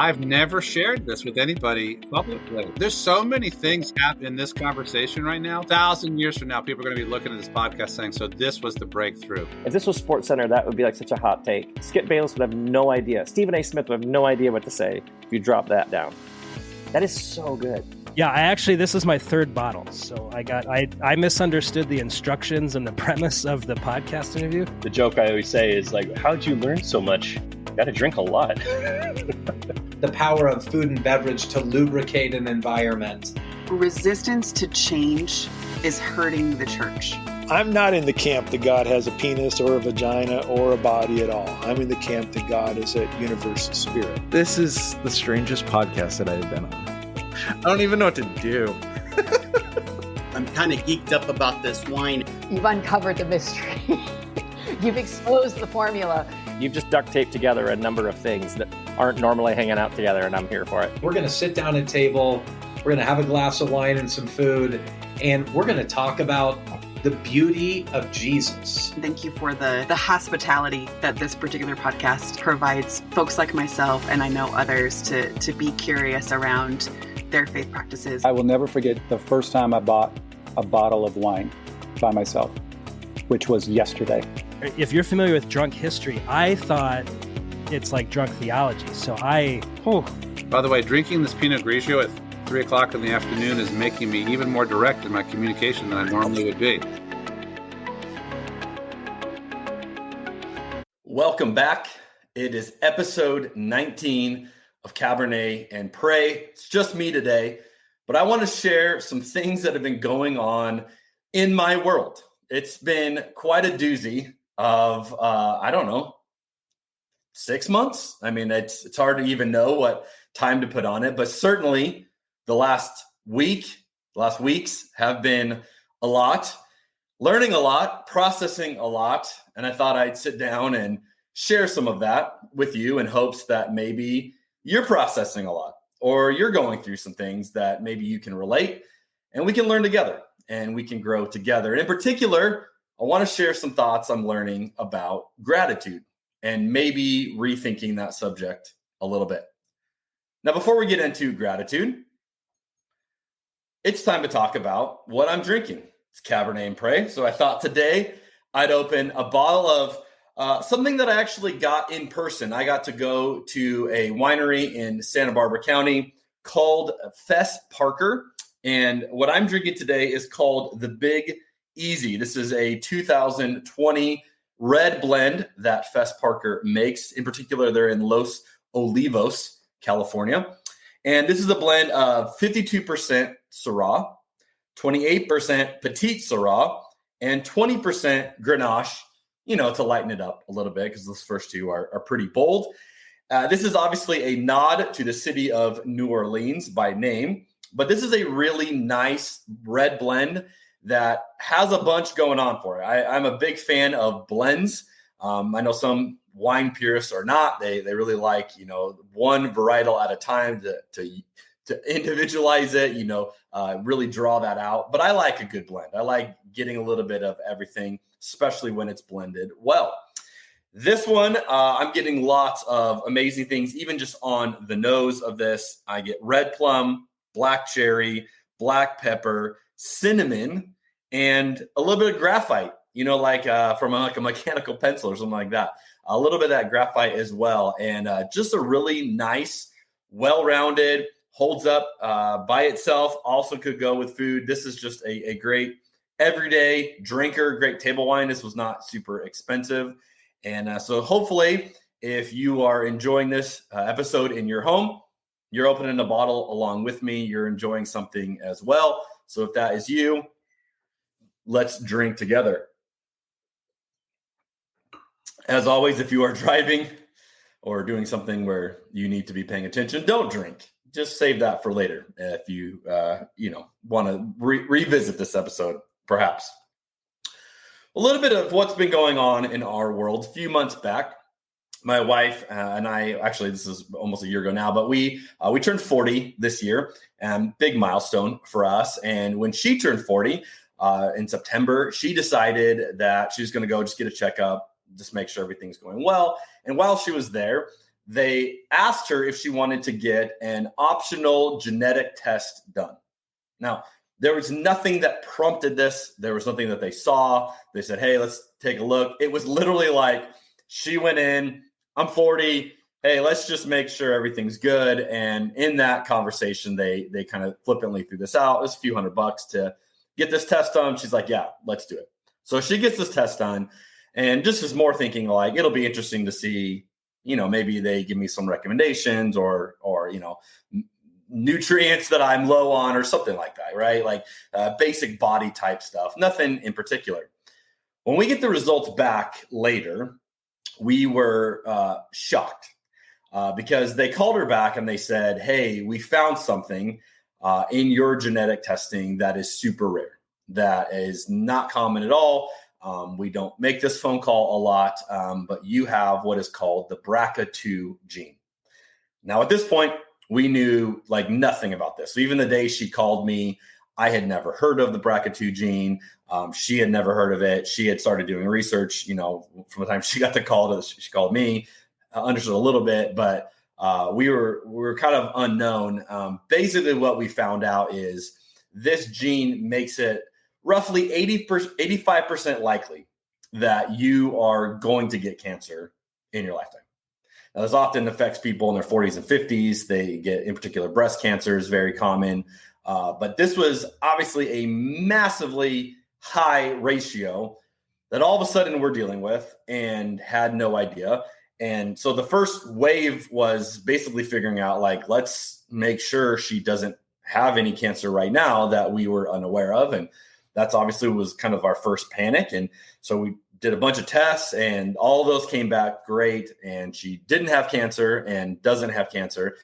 I've never shared this with anybody publicly. There's so many things happening in this conversation right now. 1,000 years from now, people are going to be looking at this podcast saying, so this was the breakthrough. If this was Sports Center, that would be like such a hot take. Skip Bayless would have no idea. Stephen A. Smith would have no idea what to say if you drop that down. That is so good. Yeah, this is my third bottle. So I misunderstood the instructions and the premise of the podcast interview. The joke I always say is like, how'd you learn so much? Got to drink a lot. The power of food and beverage to lubricate an environment. Resistance to change is hurting the church. I'm not in the camp that God has a penis or a vagina or a body at all. I'm in the camp that God is a universal spirit. This is the strangest podcast that I've been on. I don't even know what to do. I'm kind of geeked up about this wine. You've uncovered the mystery. You've exposed the formula. You've just duct taped together a number of things that aren't normally hanging out together, and I'm here for it. We're going to sit down at a table, we're going to have a glass of wine and some food, and we're going to talk about the beauty of Jesus. Thank you for the hospitality that this particular podcast provides folks like myself, and I know others, to be curious around their faith practices. I will never forget the first time I bought a bottle of wine by myself, which was yesterday. If you're familiar with drunk history, I thought it's like drunk theology. So By the way, drinking this Pinot Grigio at 3 o'clock in the afternoon is making me even more direct in my communication than I normally would be. Welcome back. It is episode 19 of Cabernet and Pray. It's just me today, but I want to share some things that have been going on in my world. It's been quite a doozy of, 6 months. I mean, it's hard to even know what time to put on it, but certainly the last weeks have been a lot, learning a lot, processing a lot. And I thought I'd sit down and share some of that with you in hopes that maybe you're processing a lot or you're going through some things that maybe you can relate, and we can learn together and we can grow together. And in particular, I want to share some thoughts I'm learning about gratitude and maybe rethinking that subject a little bit. Now, before we get into gratitude, it's time to talk about what I'm drinking. It's Cabernet and Pray. So I thought today I'd open a bottle of something that I actually got in person. I got to go to a winery in Santa Barbara County called Fess Parker. And what I'm drinking today is called the Big Easy. This is a 2020 red blend that Fess Parker makes. In particular, they're in Los Olivos, California. And this is a blend of 52% Syrah, 28% Petite Syrah, and 20% Grenache, to lighten it up a little bit because those first two are pretty bold. This is obviously a nod to the city of New Orleans by name, but this is a really nice red blend that has a bunch going on for it. I'm a big fan of blends. I know some wine purists are not. They really like, one varietal at a time to individualize it, really draw that out. But I like a good blend. I like getting a little bit of everything, especially when it's blended well. This one, I'm getting lots of amazing things, even just on the nose of this. I get red plum, black cherry, black pepper, cinnamon, and a little bit of graphite, from a mechanical pencil or something like that. A little bit of that graphite as well. And just a really nice, well-rounded, holds up by itself, also could go with food. This is just a great everyday drinker, great table wine. This was not super expensive. And so hopefully, if you are enjoying this episode in your home, you're opening a bottle along with me. You're enjoying something as well. So if that is you, let's drink together. As always, if you are driving or doing something where you need to be paying attention, don't drink. Just save that for later if you, want to revisit this episode, perhaps. A little bit of what's been going on in our world. A few months back, my wife and I, actually this is almost a year ago now, but we turned 40 this year, and big milestone for us. And when she turned 40 in September, she decided that she was going to go just get a checkup, just make sure everything's going well. And while she was there, they asked her if she wanted to get an optional genetic test done. Now, there was nothing that prompted this. There was nothing that they saw. They said, hey, let's take a look. It was literally like she went in, I'm 40. Hey, let's just make sure everything's good. And in that conversation, they kind of flippantly threw this out. It was a few $100 to get this test done. She's like, yeah, let's do it. So she gets this test done and just is more thinking like, it'll be interesting to see, maybe they give me some recommendations or nutrients that I'm low on or something like that, right? Like basic body type stuff, nothing in particular. When we get the results back later, we were shocked because they called her back and they said, hey, we found something in your genetic testing that is super rare, that is not common at all. We don't make this phone call a lot, but you have what is called the BRCA2 gene. Now, at this point, we knew like nothing about this. So even the day she called me, I had never heard of the BRCA2 gene. She had never heard of it. She had started doing research, from the time she got the call to she called me, understood a little bit, but we were kind of unknown. Basically what we found out is this gene makes it roughly 85% likely that you are going to get cancer in your lifetime. Now, this often affects people in their 40s and 50s. They get, in particular, breast cancer is very common. But this was obviously a massively high ratio that all of a sudden we're dealing with and had no idea. And so the first wave was basically figuring out, like, let's make sure she doesn't have any cancer right now that we were unaware of. And that's obviously was kind of our first panic. And so we did a bunch of tests and all of those came back great. And she didn't have cancer and doesn't have cancer.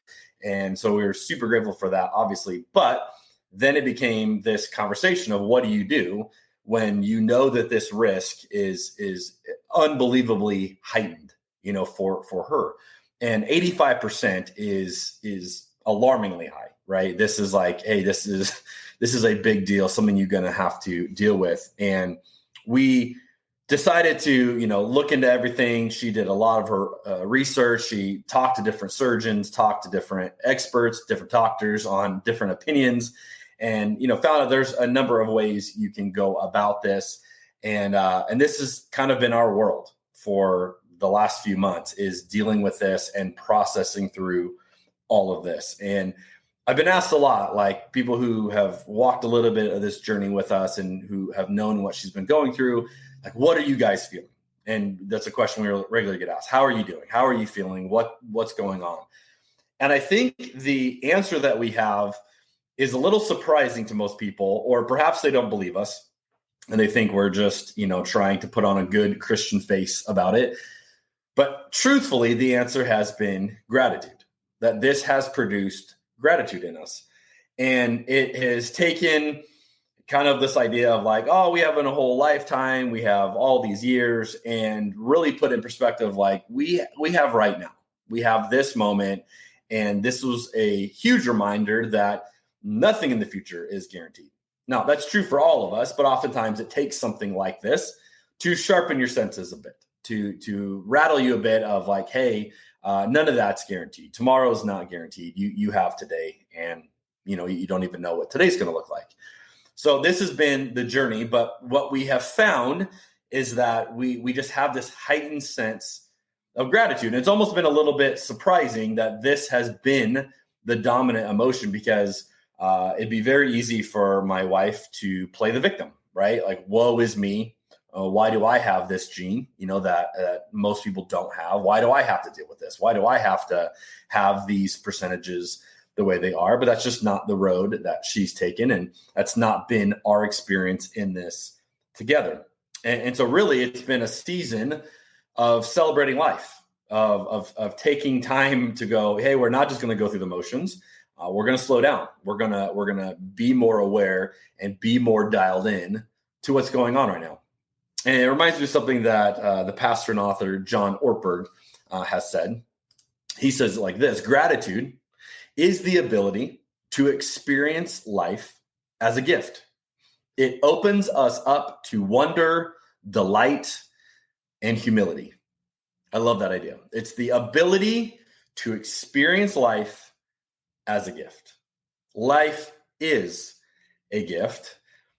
And so we were super grateful for that, obviously. But then it became this conversation of what do you do when you know that this risk is unbelievably heightened, for her. And 85% is alarmingly high, right? This is like, hey, this is a big deal, something you're going to have to deal with. And we decided to, look into everything. She did a lot of her research. She talked to different surgeons, talked to different experts, different doctors on different opinions, and, found out there's a number of ways you can go about this. And this has kind of been our world for the last few months, is dealing with this and processing through all of this. And I've been asked a lot, like people who have walked a little bit of this journey with us and who have known what she's been going through, like, what are you guys feeling? And that's a question we regularly get asked. How are you doing? How are you feeling? What's going on? And I think the answer that we have is a little surprising to most people, or perhaps they don't believe us and they think we're just, trying to put on a good Christian face about it. But truthfully, the answer has been gratitude, that this has produced gratitude in us. And it has taken kind of this idea of like, oh, we have a whole lifetime, we have all these years, and really put in perspective, like we have right now, we have this moment. And this was a huge reminder that nothing in the future is guaranteed. Now, that's true for all of us, but oftentimes it takes something like this to sharpen your senses a bit, to rattle you a bit of like, hey, none of that's guaranteed. Tomorrow's not guaranteed. You have today, and you don't even know what today's going to look like. So this has been the journey, but what we have found is that we just have this heightened sense of gratitude. And it's almost been a little bit surprising that this has been the dominant emotion, because it'd be very easy for my wife to play the victim, right? Like, woe is me. Why do I have this gene, that most people don't have? Why do I have to deal with this? Why do I have to have these percentages the way they are? But that's just not the road that she's taken. And that's not been our experience in this together. And so really it's been a season of celebrating life, of taking time to go, hey, we're not just going to go through the motions. We're going to slow down. We're going to be more aware and be more dialed in to what's going on right now. And it reminds me of something that the pastor and author John Ortberg has said. He says it like this: gratitude is the ability to experience life as a gift. It opens us up to wonder, delight, and humility. I love that idea. It's the ability to experience life as a gift. Life is a gift.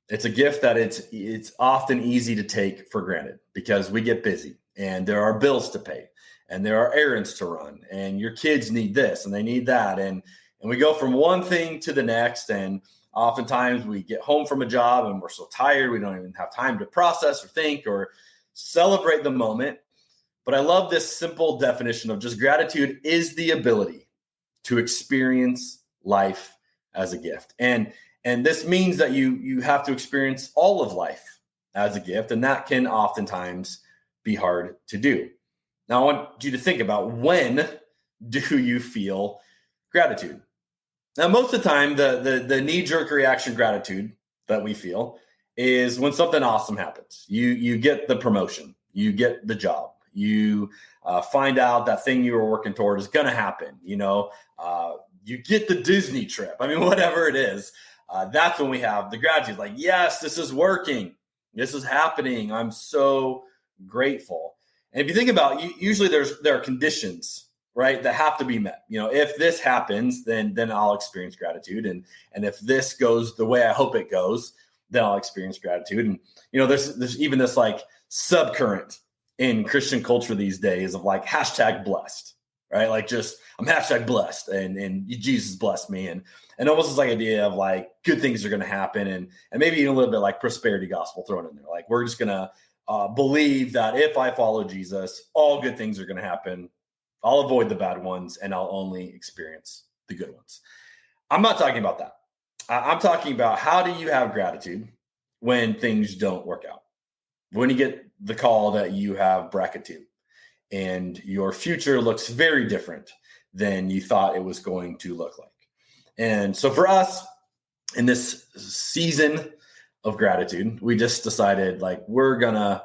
It's a gift that it's often easy to take for granted because we get busy and there are bills to pay and there are errands to run and your kids need this and they need that. And we go from one thing to the next. And oftentimes we get home from a job and we're so tired, we don't even have time to process or think or celebrate the moment. But I love this simple definition of just gratitude is the ability to experience life as a gift. And this means that you have to experience all of life as a gift. And that can oftentimes be hard to do. Now, I want you to think about, when do you feel gratitude? Now, most of the time, the knee-jerk reaction gratitude that we feel is when something awesome happens. You get the promotion, you get the job, you find out that thing you were working toward is going to happen. You get the Disney trip. I mean, whatever it is, that's when we have the gratitude. Like, yes, this is working. This is happening. I'm so grateful. And if you think about it, usually there are conditions, right, that have to be met. If this happens, then I'll experience gratitude. And if this goes the way I hope it goes, then I'll experience gratitude. And, there's even this like subcurrent in Christian culture these days of like #blessed, right? Like just I'm #blessed and Jesus blessed me. And almost this like idea of like good things are going to happen. And maybe even a little bit like prosperity gospel thrown in there. Like we're just going to believe that if I follow Jesus, all good things are going to happen. I'll avoid the bad ones and I'll only experience the good ones. I'm not talking about that. I'm talking about, how do you have gratitude when things don't work out? When you get the call that you have bracket 2 and your future looks very different than you thought it was going to look like. And so for us in this season of gratitude, we just decided like we're gonna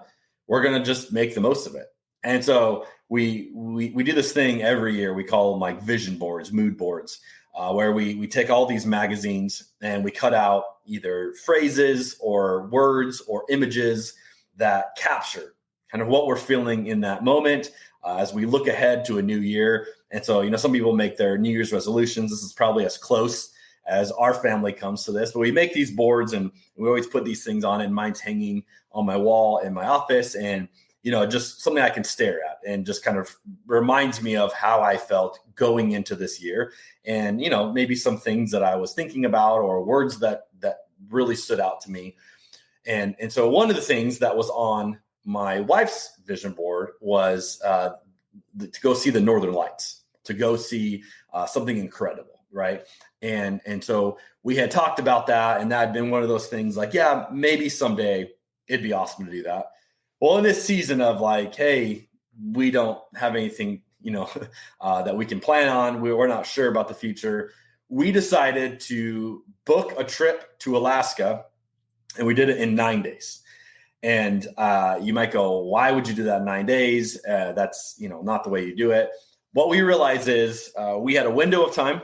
just make the most of it. And so we do this thing every year. We call them like vision boards, mood boards, where we take all these magazines and we cut out either phrases or words or images that capture kind of what we're feeling in that moment as we look ahead to a new year. And so, some people make their New Year's resolutions. This is probably as close as our family comes to this, but we make these boards and we always put these things on, and mine's hanging on my wall in my office. And, just something I can stare at and just kind of reminds me of how I felt going into this year. And, maybe some things that I was thinking about or words that really stood out to me. And so one of the things that was on my wife's vision board was to go see the Northern Lights, to go see something incredible, right? And so we had talked about that, and that had been one of those things like, yeah, maybe someday it'd be awesome to do that. Well, in this season of like, hey, we don't have anything, that we can plan on, we're not sure about the future, we decided to book a trip to Alaska, and we did it in 9 days. And you might go, why would you do that in 9 days? That's, not the way you do it. What we realized is we had a window of time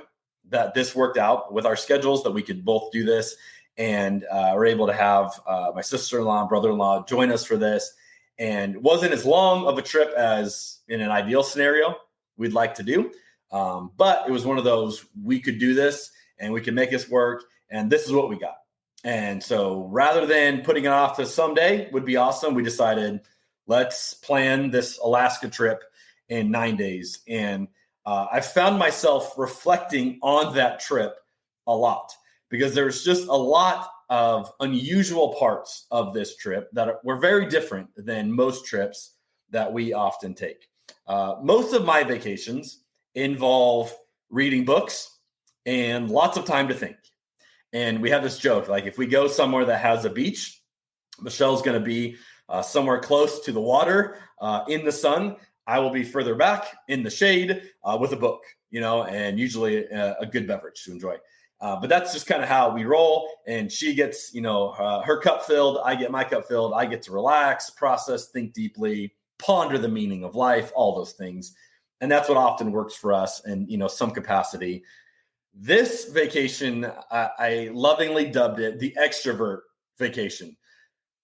that this worked out with our schedules, that we could both do this. And we're able to have my sister-in-law and brother-in-law join us for this. And it wasn't as long of a trip as in an ideal scenario we'd like to do. But it was one of those, we could do this and we can make this work. And this is what we got. And so rather than putting it off to someday would be awesome, we decided let's plan this Alaska trip in 9 days. And I found myself reflecting on that trip a lot, because there's just a lot of unusual parts of this trip that were very different than most trips that we often take. Most of my vacations involve reading books and lots of time to think. And we have this joke, like if we go somewhere that has a beach, Michelle's going to be somewhere close to the water in the sun. I will be further back in the shade with a book, and usually a good beverage to enjoy. But that's just kind of how we roll. And she gets, her cup filled. I get my cup filled. I get to relax, process, think deeply, ponder the meaning of life, all those things. And that's what often works for us in, some capacity. This vacation, I lovingly dubbed it the extrovert vacation.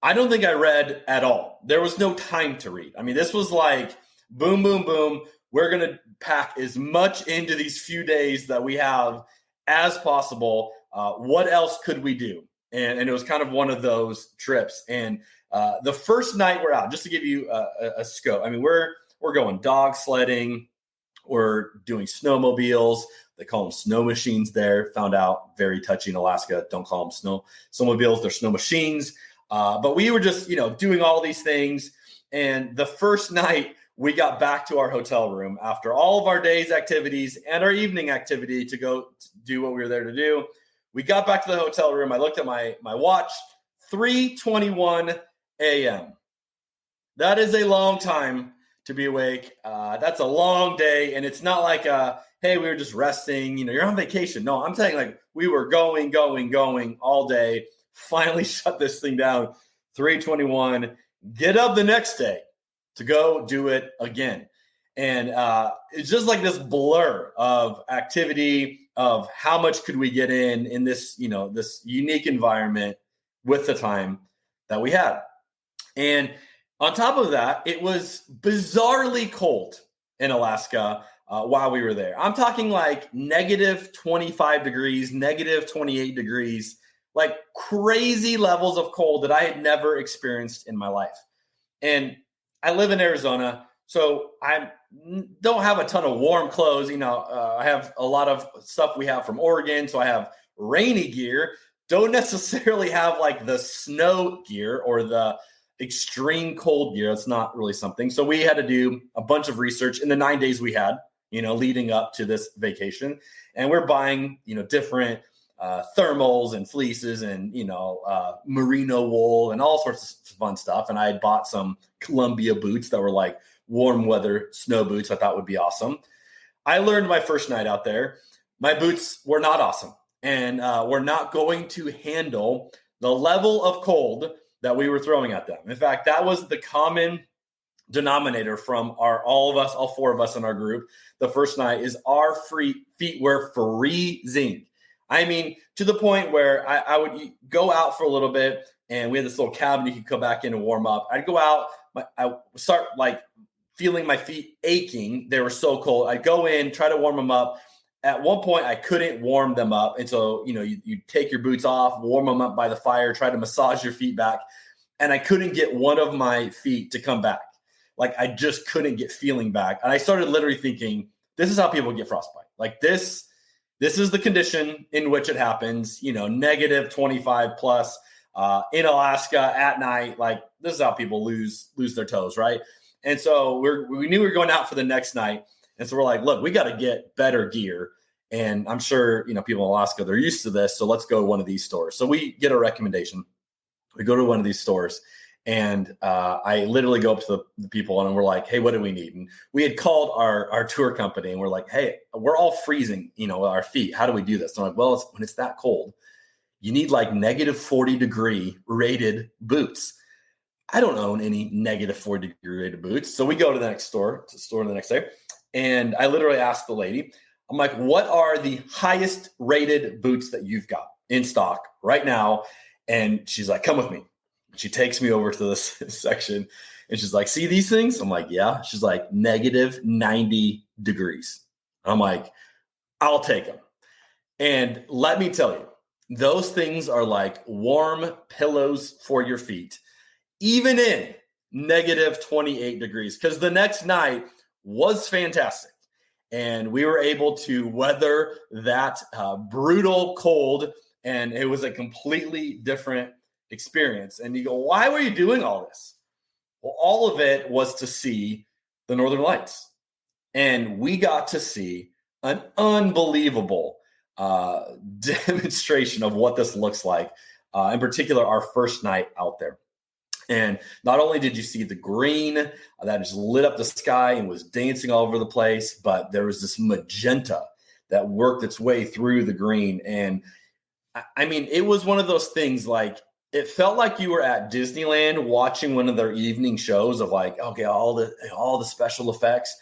I don't think I read at all. There was no time to read. I mean, this was like boom, boom, boom. we're going to pack as much into these few days that we have as possible. What else could we do? And it was kind of one of those trips. And the first night we're out, just to give you a scope, I mean, we're going dog sledding, we're doing snowmobiles. They call them snow machines there. Found out, very touching, Alaska, don't call them snowmobiles, they're snow machines. But we were just, doing all these things. And the first night we got back to our hotel room after all of our day's activities and our evening activity to go do what we were there to do. We got back to the hotel room. I looked at my watch, 3:21 a.m. That is a long time to be awake. That's a long day. And it's not like, hey, we were just resting. You're on vacation. No, I'm saying like we were going all day. Finally shut this thing down, 3:21. Get up the next day to go do it again. And it's just like this blur of activity, of how much could we get in this, this unique environment with the time that we had. And on top of that, it was bizarrely cold in Alaska while we were there. I'm talking like negative 25 degrees, negative 28 degrees, like crazy levels of cold that I had never experienced in my life. And I live in Arizona, so I don't have a ton of warm clothes. I have a lot of stuff we have from Oregon, so I have rainy gear. Don't necessarily have like the snow gear or the extreme cold gear. It's not really something. So we had to do a bunch of research in the 9 days we had, leading up to this vacation. And we're buying, different thermals and fleeces and, merino wool and all sorts of fun stuff. And I had bought some Columbia boots that were like warm weather snow boots. I thought would be awesome. I learned my first night out there, my boots were not awesome and were not going to handle the level of cold that we were throwing at them. In fact, that was the common denominator from all four of us in our group. The first night is our feet were freezing. I mean, to the point where I would go out for a little bit and we had this little cabin you could come back in and warm up. I'd go out, I start like feeling my feet aching. They were so cold. I'd go in, try to warm them up. At one point, I couldn't warm them up. And so, you take your boots off, warm them up by the fire, try to massage your feet back. And I couldn't get one of my feet to come back. Like I just couldn't get feeling back. And I started literally thinking, this is how people get frostbite. Like this is the condition in which it happens, negative 25 plus in Alaska at night. Like this is how people lose their toes, right? And so we knew we were going out for the next night. And so we're like, look, we got to get better gear. And I'm sure, people in Alaska, they're used to this. So let's go to one of these stores. So we get a recommendation. We go to one of these stores and I literally go up to the people and we're like, hey, what do we need? And we had called our tour company and we're like, hey, we're all freezing, our feet. How do we do this? And I'm like, well, when it's that cold, you need like negative 40 degree rated boots. I don't own any negative 40 degree rated boots. So we go to the next store the next day. And I literally asked the lady, I'm like, what are the highest rated boots that you've got in stock right now? And she's like, come with me. She takes me over to this section and she's like, see these things? I'm like, yeah. She's like, negative 90 degrees. I'm like, I'll take them. And let me tell you, those things are like warm pillows for your feet, even in negative 28 degrees. Because the next night was fantastic. And we were able to weather that brutal cold. And it was a completely different experience. And you go, why were you doing all this? Well, all of it was to see the Northern Lights. And we got to see an unbelievable demonstration of what this looks like. In particular, our first night out there. And not only did you see the green that just lit up the sky and was dancing all over the place, but there was this magenta that worked its way through the green. And I mean, it was one of those things like, it felt like you were at Disneyland watching one of their evening shows of like, okay, all the special effects,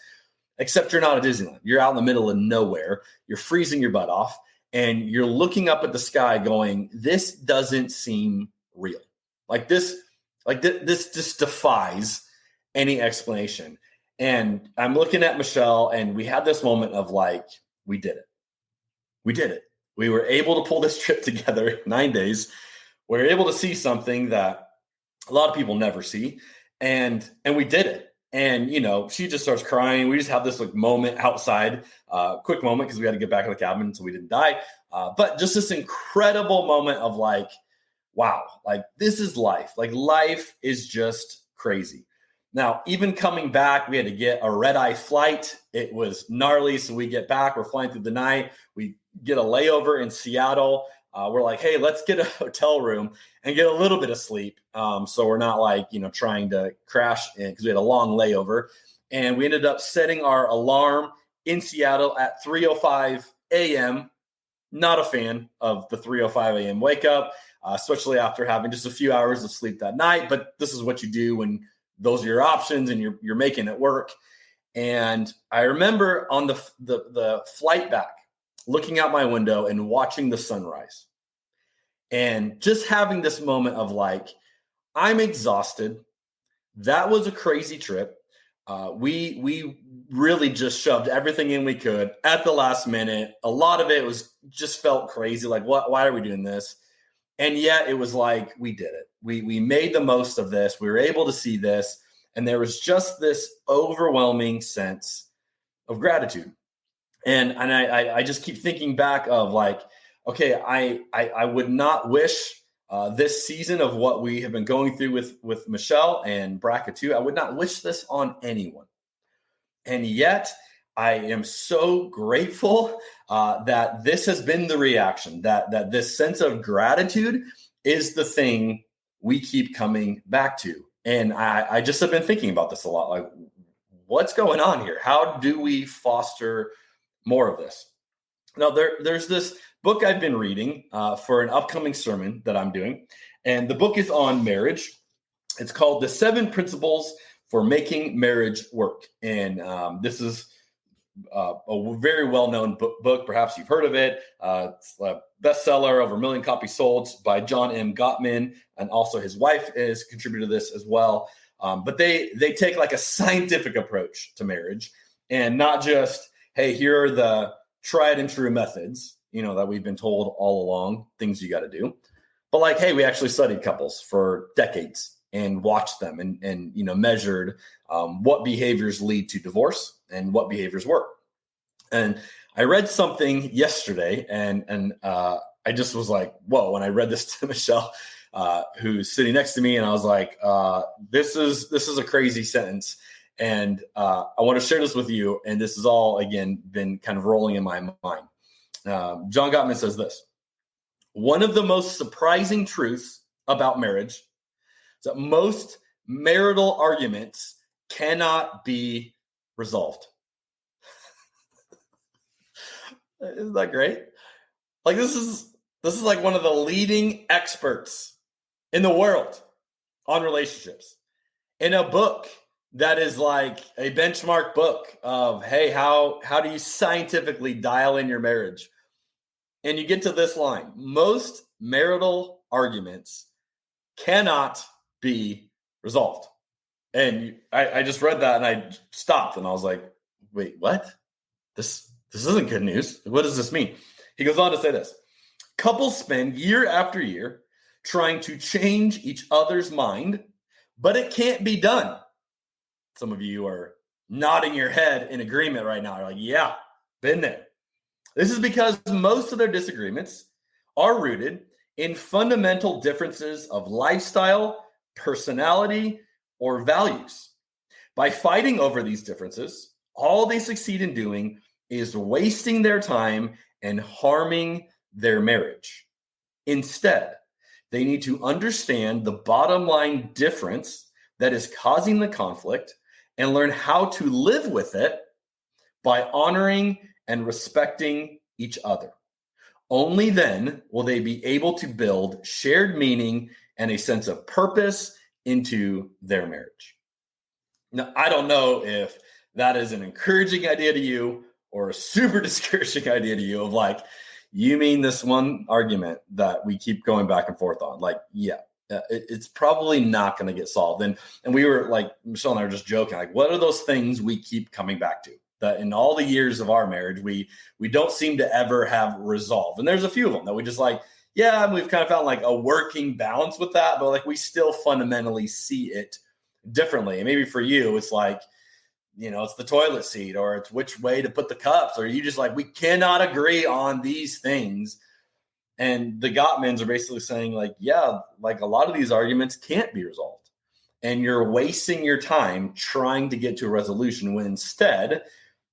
except you're not at Disneyland. You're out in the middle of nowhere. You're freezing your butt off and you're looking up at the sky going, this doesn't seem real. This just defies any explanation. And I'm looking at Michelle, and we had this moment of like, we did it. We did it. We were able to pull this trip together 9 days. We were able to see something that a lot of people never see. And we did it. And, you know, she just starts crying. We just have this like moment outside, quick moment because we had to get back to the cabin so we didn't die. But just this incredible moment of like, wow, like this is life. Like life is just crazy. Now, even coming back, we had to get a red-eye flight. It was gnarly. So we get back, we're flying through the night. We get a layover in Seattle. We're like, hey, let's get a hotel room and get a little bit of sleep. So we're not like, you know, trying to crash in because we had a long layover. And we ended up setting our alarm in Seattle at 3:05 a.m. Not a fan of the 3:05 a.m. wake up, especially after having just a few hours of sleep that night. But this is what you do when those are your options and you're making it work. And I remember on the flight back, looking out my window and watching the sunrise and just having this moment of like, I'm exhausted. That was a crazy trip. We really just shoved everything in we could at the last minute. A lot of it was just felt crazy. Like, why are we doing this? And yet it was like, we did it. We made the most of this. We were able to see this. And there was just this overwhelming sense of gratitude. And I just keep thinking back of like, okay, I would not wish this season of what we have been going through with Michelle and BRCA too. I would not wish this on anyone. And yet I am so grateful that this has been the reaction, that this sense of gratitude is the thing we keep coming back to. And I just have been thinking about this a lot. Like, what's going on here? How do we foster more of this? Now, there's this book I've been reading for an upcoming sermon that I'm doing. And the book is on marriage. It's called The 7 Principles for Making Marriage Work. And this is a very well-known book. Perhaps you've heard of it. It's a bestseller, over 1 million copies sold, by John M. Gottman. And also his wife is contributed to this as well. But they take like a scientific approach to marriage, and not just, hey, here are the tried and true methods, you know, that we've been told all along, things you got to do. But like, hey, we actually studied couples for decades and watched them and you know, measured what behaviors lead to divorce and what behaviors work. And I read something yesterday and I just was like, whoa, when I read this to Michelle, who's sitting next to me, and I was like, this is a crazy sentence. And I want to share this with you. And this is all, again, been kind of rolling in my mind. John Gottman says this: one of the most surprising truths about marriage is that most marital arguments cannot be resolved. Isn't that great? Like, this is like one of the leading experts in the world on relationships, in a book that is like a benchmark book of, hey, how do you scientifically dial in your marriage? And you get to this line: most marital arguments cannot be resolved. And I just read that and I stopped and I was like, wait, what? This isn't good news. What does this mean? He goes on to say this: couples spend year after year trying to change each other's mind, but it can't be done. Some of you are nodding your head in agreement right now. You're like, yeah, been there. This is because most of their disagreements are rooted in fundamental differences of lifestyle, personality, or values. By fighting over these differences, all they succeed in doing is wasting their time and harming their marriage. Instead, they need to understand the bottom line difference that is causing the conflict and learn how to live with it by honoring and respecting each other. Only then will they be able to build shared meaning and a sense of purpose into their marriage. Now, I don't know if that is an encouraging idea to you or a super discouraging idea to you of like, you mean this one argument that we keep going back and forth on? Like, yeah, it's probably not going to get solved. And we were like, Michelle and I were just joking, like, what are those things we keep coming back to that in all the years of our marriage, we don't seem to ever have resolved? And there's a few of them that we just like, yeah, we've kind of found like a working balance with that, but like we still fundamentally see it differently. And maybe for you, it's like, it's the toilet seat, or it's which way to put the cups, or you just like, we cannot agree on these things. And the Gottmans are basically saying like, yeah, like a lot of these arguments can't be resolved. And you're wasting your time trying to get to a resolution when instead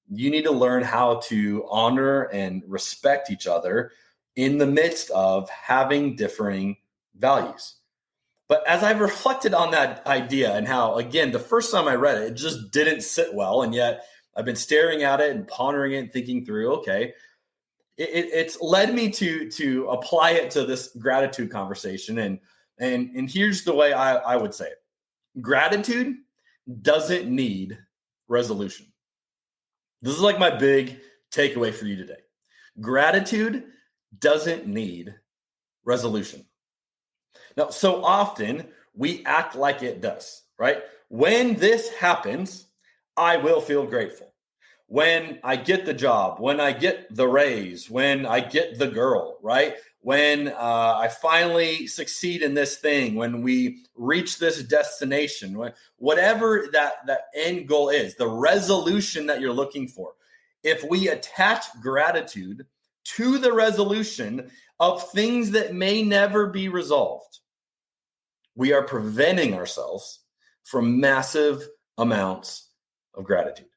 you need to learn how to honor and respect each other in the midst of having differing values. But as I've reflected on that idea and how, again, the first time I read it, it just didn't sit well. And yet I've been staring at it and pondering it and thinking through, okay, it's led me to apply it to this gratitude conversation. And here's the way I would say it. Gratitude doesn't need resolution. This is like my big takeaway for you today. Gratitude doesn't need resolution. Now, so often we act like it does, right? When this happens, I will feel grateful. When I get the job, when I get the raise, when I get the girl, right? When I finally succeed in this thing, when we reach this destination, whatever that end goal is, the resolution that you're looking for. If we attach gratitude to the resolution of things that may never be resolved, we are preventing ourselves from massive amounts of gratitude.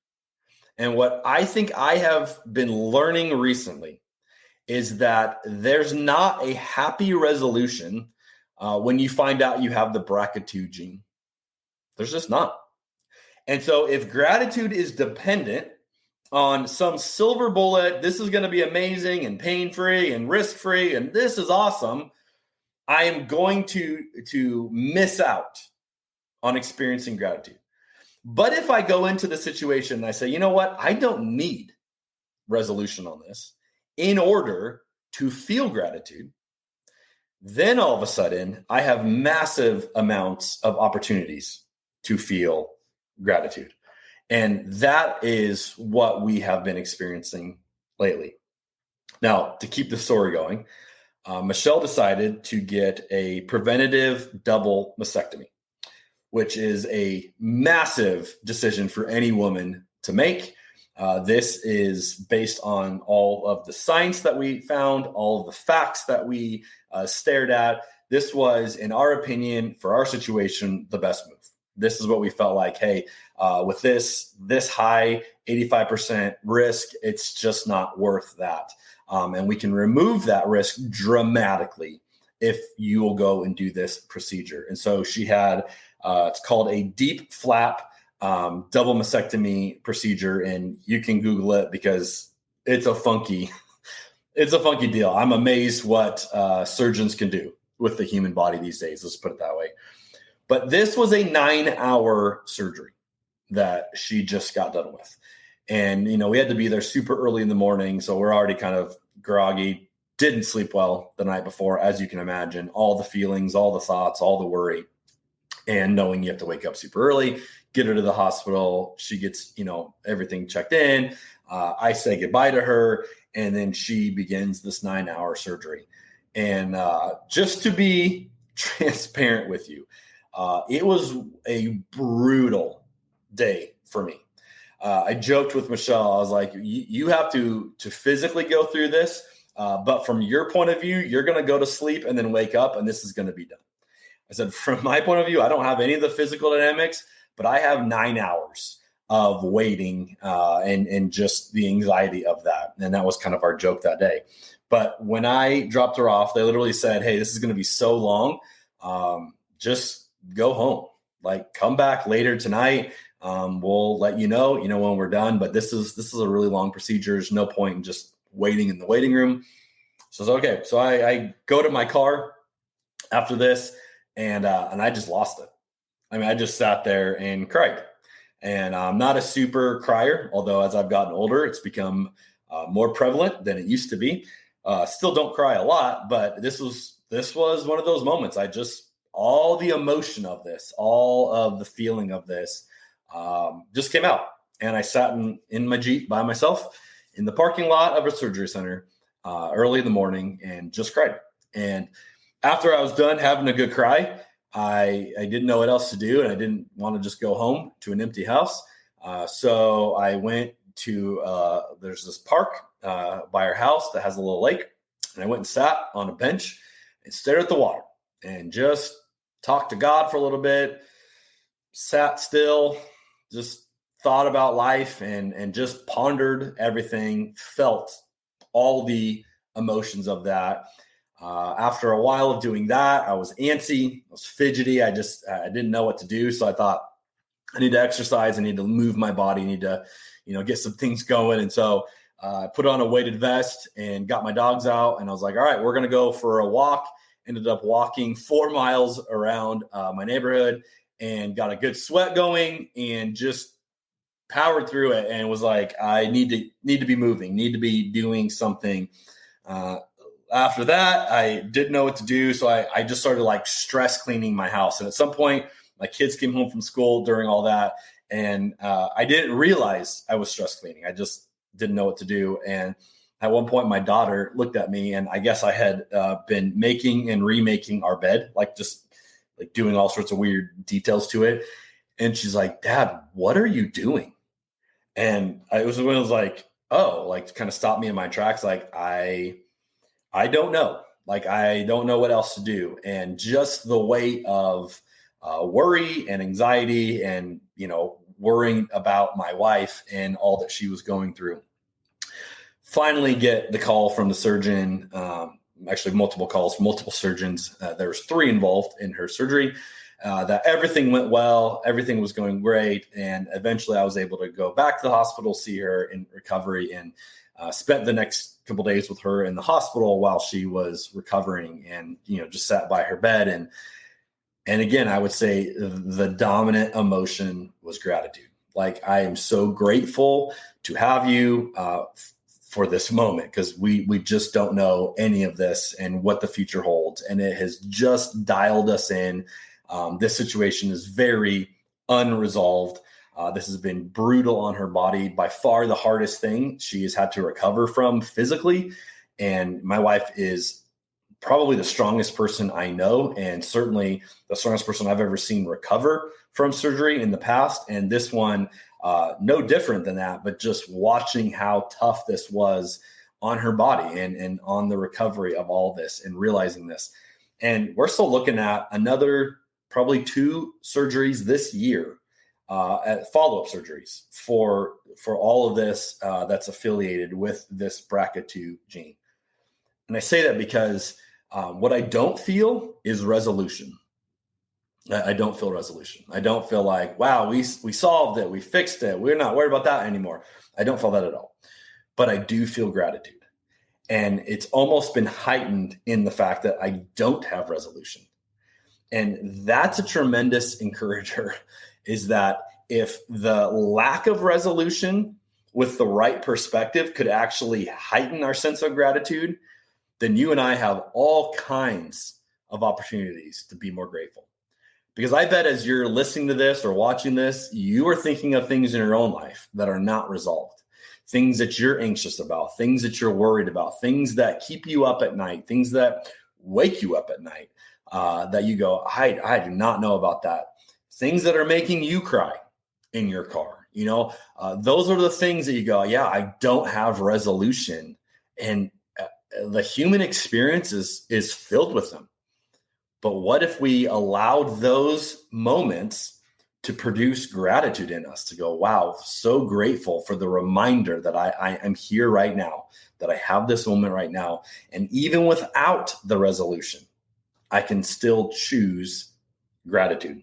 And what I think I have been learning recently is that there's not a happy resolution when you find out you have the BRCA2 gene. There's just not. And so if gratitude is dependent on some silver bullet, this is going to be amazing and pain-free and risk-free, and this is awesome, I am going to miss out on experiencing gratitude. But if I go into the situation and I say, you know what, I don't need resolution on this in order to feel gratitude, then all of a sudden I have massive amounts of opportunities to feel gratitude. And that is what we have been experiencing lately. Now, to keep the story going, Michelle decided to get a preventative double mastectomy, which is a massive decision for any woman to make. This is based on all of the science that we found, all of the facts that we stared at. This was, in our opinion, for our situation, the best move. This is what we felt like, hey, with this high 85% risk, it's just not worth that. And we can remove that risk dramatically if you will go and do this procedure. And so she had, it's called a deep flap double mastectomy procedure. And you can Google it because it's a funky deal. I'm amazed what surgeons can do with the human body these days. Let's put it that way. But this was a 9-hour surgery that she just got done with. And, we had to be there super early in the morning. So we're already kind of groggy, didn't sleep well the night before, as you can imagine, all the feelings, all the thoughts, all the worry, and knowing you have to wake up super early, get her to the hospital. She gets, everything checked in. I say goodbye to her, and then she begins this 9-hour surgery. And just to be transparent with you, it was a brutal day for me. I joked with Michelle. I was like, you have to physically go through this. But from your point of view, you're going to go to sleep and then wake up and this is going to be done. I said, from my point of view, I don't have any of the physical dynamics, but I have 9 hours of waiting and just the anxiety of that. And that was kind of our joke that day. But when I dropped her off, they literally said, hey, this is going to be so long. Just go home. Like, come back later tonight. We'll let you know, when we're done. But this is a really long procedure. There's no point in just waiting in the waiting room. So it's okay. So I go to my car after this, and I just lost it. I mean, I just sat there and cried. And I'm not a super crier, although as I've gotten older, it's become more prevalent than it used to be. Still don't cry a lot, but this was one of those moments. all the emotion of this, all of the feeling of this just came out. And I sat in my Jeep by myself in the parking lot of a surgery center early in the morning and just cried. And after I was done having a good cry, I didn't know what else to do, and I didn't want to just go home to an empty house. So I went to there's this park by our house that has a little lake, and I went and sat on a bench and stared at the water and just talked to God for a little bit, sat still, just thought about life and just pondered everything, felt all the emotions of that. After a while of doing that, I was antsy, I was fidgety. I didn't know what to do. So I thought, I need to exercise. I need to move my body. I need to, get some things going. And so I put on a weighted vest and got my dogs out. And I was like, all right, we're going to go for a walk. Ended up walking 4 miles around my neighborhood and got a good sweat going and just powered through it. And was like, I need to be moving, need to be doing something. After that, I didn't know what to do. So I just started like stress cleaning my house. And at some point, my kids came home from school during all that. And I didn't realize I was stress cleaning. I just didn't know what to do. And at one point, my daughter looked at me, and I guess I had been making and remaking our bed, like just like doing all sorts of weird details to it. And she's like, Dad, what are you doing? And it was when I was like, oh, like kind of stopped me in my tracks. Like, I don't know. Like, I don't know what else to do. And just the weight of worry and anxiety and, worrying about my wife and all that she was going through. Finally get the call from the surgeon, actually multiple calls, multiple surgeons. There was 3 involved in her surgery, that everything went well. Everything was going great. And eventually I was able to go back to the hospital, see her in recovery, and spent the next couple days with her in the hospital while she was recovering, and, just sat by her bed. And again, I would say the dominant emotion was gratitude. Like, I am so grateful to have you for this moment, because we just don't know any of this and what the future holds. And it has just dialed us in. This situation is very unresolved. This has been brutal on her body. By far the hardest thing she has had to recover from physically. And my wife is probably the strongest person I know, and certainly the strongest person I've ever seen recover from surgery in the past. And this one, no different than that, but just watching how tough this was on her body and on the recovery of all this and realizing this. And we're still looking at another probably 2 surgeries this year, at follow-up surgeries for all of this that's affiliated with this BRCA2 gene. And I say that because what I don't feel is resolution. I don't feel resolution. I don't feel like, wow, we solved it. We fixed it. We're not worried about that anymore. I don't feel that at all. But I do feel gratitude. And it's almost been heightened in the fact that I don't have resolution. And that's a tremendous encourager, is that if the lack of resolution with the right perspective could actually heighten our sense of gratitude, then you and I have all kinds of opportunities to be more grateful. Because I bet as you're listening to this or watching this, you are thinking of things in your own life that are not resolved, things that you're anxious about, things that you're worried about, things that keep you up at night, things that wake you up at night, that you go, I do not know about that. Things that are making you cry in your car. Those are the things that you go, yeah, I don't have resolution. And the human experience is filled with them. But what if we allowed those moments to produce gratitude in us, to go, wow, so grateful for the reminder that I am here right now, that I have this moment right now. And even without the resolution, I can still choose gratitude.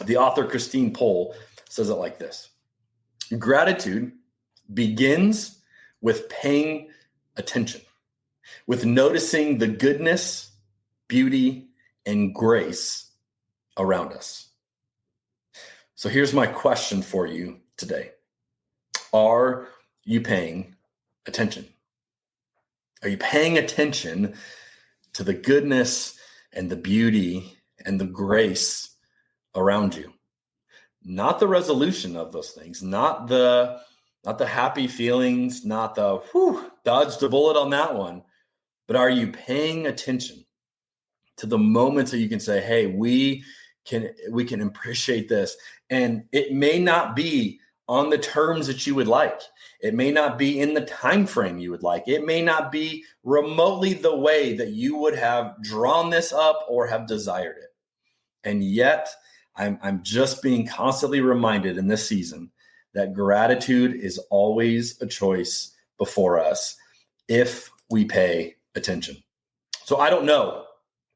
The author Christine Pohl says it like this: gratitude begins with paying attention, with noticing the goodness, beauty, and grace around us. So here's my question for you today. Are you paying attention? Are you paying attention to the goodness and the beauty and the grace around you. Not the resolution of those things, not the happy feelings, not the dodged a bullet on that one, but are you paying attention to the moments that you can say, hey, we can appreciate this. And it may not be on the terms that you would like. It may not be in the time frame you would like. It may not be remotely the way that you would have drawn this up or have desired it. And yet, I'm just being constantly reminded in this season that gratitude is always a choice before us if we pay attention. So I don't know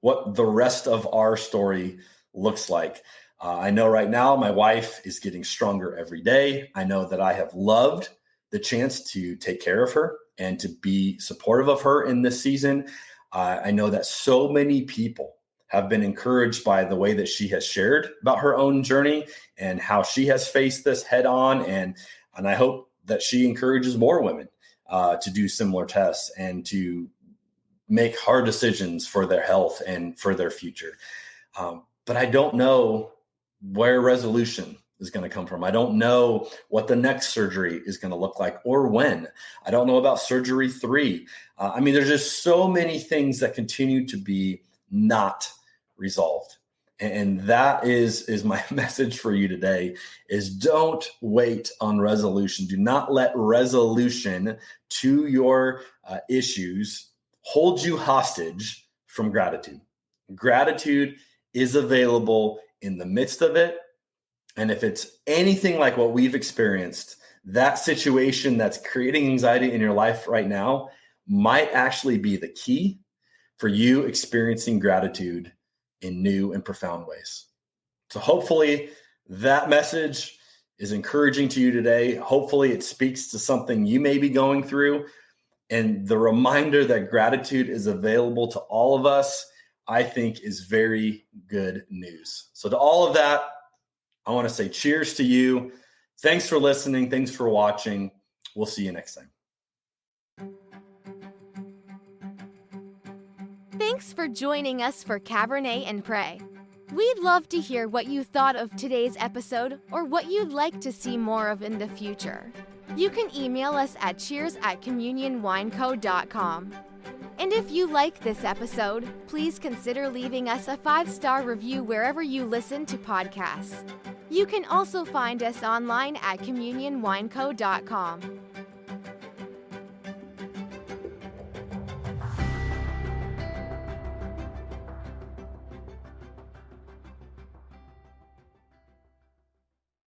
what the rest of our story looks like. I know right now my wife is getting stronger every day. I know that I have loved the chance to take care of her and to be supportive of her in this season. I know that so many people have been encouraged by the way that she has shared about her own journey and how she has faced this head on. And I hope that she encourages more women to do similar tests and to make hard decisions for their health and for their future. But I don't know where resolution is going to come from. I don't know what the next surgery is going to look like or when. I don't know about surgery 3. There's just so many things that continue to be not resolved. And that is my message for you today is don't wait on resolution. Do not let resolution to your issues hold you hostage from gratitude. Gratitude is available in the midst of it. And if it's anything like what we've experienced, that situation that's creating anxiety in your life right now might actually be the key for you experiencing gratitude in new and profound ways. So hopefully that message is encouraging to you today. Hopefully it speaks to something you may be going through. And the reminder that gratitude is available to all of us, I think, is very good news. So to all of that, I want to say cheers to you. Thanks for listening. Thanks for watching. We'll see you next time. Thanks for joining us for Cabernet and Pray. We'd love to hear what you thought of today's episode or what you'd like to see more of in the future. You can email us at cheers@communionwineco.com. And if you like this episode, please consider leaving us a 5-star review wherever you listen to podcasts. You can also find us online at communionwineco.com.